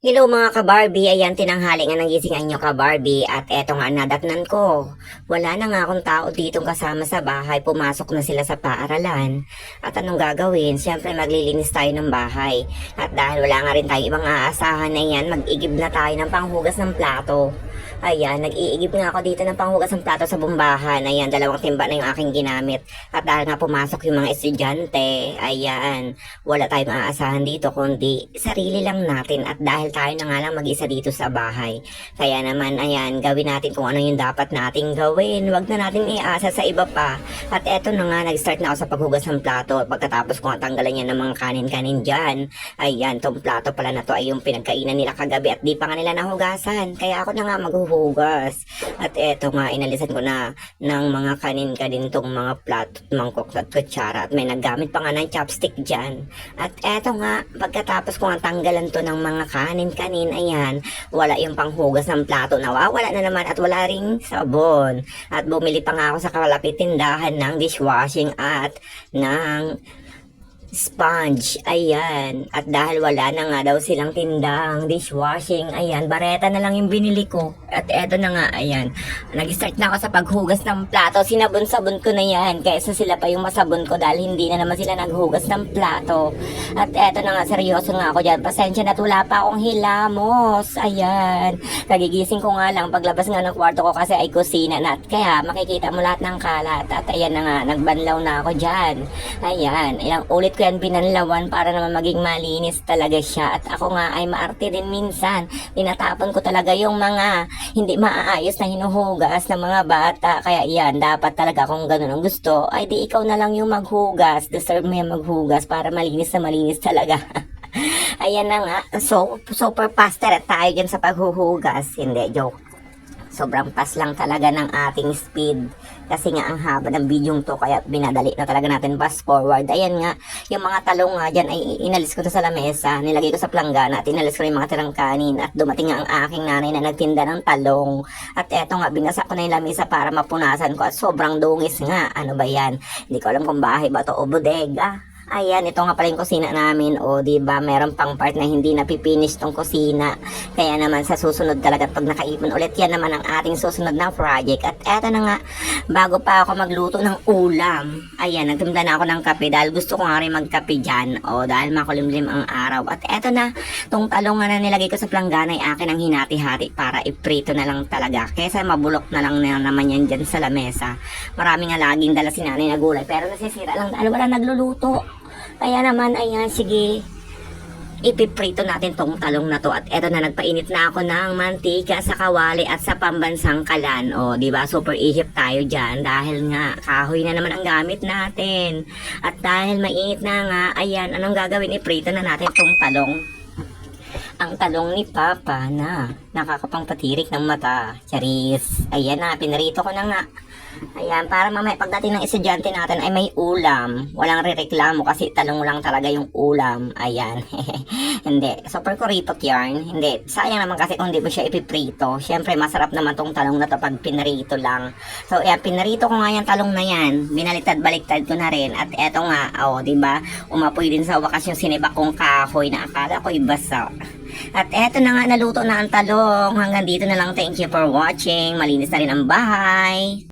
Hello mga ka-Barbie, ayan tinanghali nga nagisingan nyo ka-Barbie at eto nga nadatnan ko. Wala na nga akong tao ditong kasama sa bahay, pumasok na sila sa paaralan. At anong gagawin? Siyempre maglilinis tayo ng bahay. At dahil wala nga rin tayo ibang aasahan na yan, mag-igib na tayo ng panghugas ng plato. Ayan, nag-iigib nga ako dito ng panghugas ng plato sa bumbahan. Ayan, 2 timba na yung aking ginamit. At dahil nga pumasok yung mga estudyante, ayan, wala tayong aasahan dito kundi sarili lang natin at dahil tayo na nga lang mag-isa dito sa bahay. Kaya naman, ayan, gawin natin kung ano yung dapat nating gawin. Huwag na natin iasa sa iba pa. At eto na nga, nag-start na ako sa paghugas ng plato. Pagkatapos ko nga tanggalan niya ng mga kanin-kanin dyan. Ayan, tong plato pala na to ay yung pinagkainan nila kagabi at di pa nga nila nahugasan. Kaya ako na nga maghuhugas. At eto nga, inalisan ko na ng mga kanin-kanin tong mga plato, mangkok at kutsara. At may naggamit pa nga ng chopstick dyan. At eto nga, pagkatapos ko nga tanggalan to ng mga kanin, ayan, wala yung panghugas ng plato, nawawala na naman at wala ring sabon. At bumili pa nga ako sa kalapit tindahan ng dishwashing at ng sponge, ayan. At dahil wala na nga daw silang tindang dishwashing, ayan, bareta na lang yung binili ko. At eto na nga, ayan, nag-start na ako sa paghugas ng plato. Sinabon-sabon ko na yan, kaysa sila pa yung masabon ko dahil hindi na naman sila naghugas ng plato. At eto na nga, seryoso nga ako dyan. Pasensya na, wala pa akong hilamos. Ayan, kagigising ko nga lang, paglabas nga ng kwarto ko kasi ay kusina na. At kaya makikita mo lahat ng kalat. At ayan na nga, nagbanlaw na ako dyan. Ayan, ilang ulit ko yan binanlawan para naman maging malinis talaga siya. At ako nga ay maarte din minsan. Tinatapon ko talaga yung mga hindi maaayos na hinuhugas ng mga bata. Kaya yan, dapat talaga kung ganun ang gusto, ay di ikaw na lang yung maghugas. Deserve mo yung maghugas para malinis na malinis talaga. Ayan na nga. So, super faster tayo dyan sa paghuhugas. Hindi, joke. Sobrang pas lang talaga ng ating speed. Kasi nga ang haba ng video to, kaya binadali na talaga natin fast forward. Ayan nga, yung mga talong nga dyan ay inalis ko to sa lamesa. Nilagay ko sa planggana at inalis ko rin mga tirang kanin. At dumating nga ang aking nanay na nagtinda ng talong. At eto nga, binasa ko na yung lamesa para mapunasan ko. At sobrang dungis nga. Ano ba yan? Hindi ko alam kung bahay ba to o bodega. Ayan, ito nga pala yung kusina namin. O, diba, meron pang part na hindi napipinish tong kusina. Kaya naman sa susunod talaga pag nakaipon ulit, yan naman ang ating susunod na project. At eto na nga, bago pa ako magluto ng ulam, ayan, nagtimpla na ako ng kape dahil gusto ko nga rin magkape dyan. O, dahil makulimlim ang araw. At eto na, tong talong nga na nilagay ko sa planggana ay akin ang hinati-hati para iprito na lang talaga. Kesa mabulok na lang na naman yan dyan sa lamesa. Marami nga laging dala si nanay na gulay, pero nasisira lang dahil wala nagluluto. Kaya naman, ayan, sige, ipiprito natin tong talong na to. At eto na, nagpainit na ako ng mantika sa kawali at sa pambansang kalan. O, diba, super ihip tayo dyan dahil nga, kahoy na naman ang gamit natin. At dahil mainit na nga, ayan, anong gagawin? Iprito na natin tong talong. Ang talong ni Papa na nakakapangpatirik ng mata. Charis. Ayan na, pinarito ko na nga. Ayan, para mamaya pagdating ng estudyante natin ay may ulam. Walang rereklamo kasi talong lang talaga yung ulam. Ayan. Hindi. Super kuripot yarn. Hindi. Sayang naman kasi kung di mo siya ipiprito. Siyempre, masarap naman tong talong na to pag pinarito lang. So, ayan, pinarito ko nga yung talong na yan. Binaliktad-baliktad ko na rin. At eto nga, oh, diba? Umapoy din sa wakas yung sinibak kong kahoy na akala ko'y basa. At eto na nga, naluto na ang talong. Hanggang dito na lang. Thank you for watching. Malinis na rin ang bahay.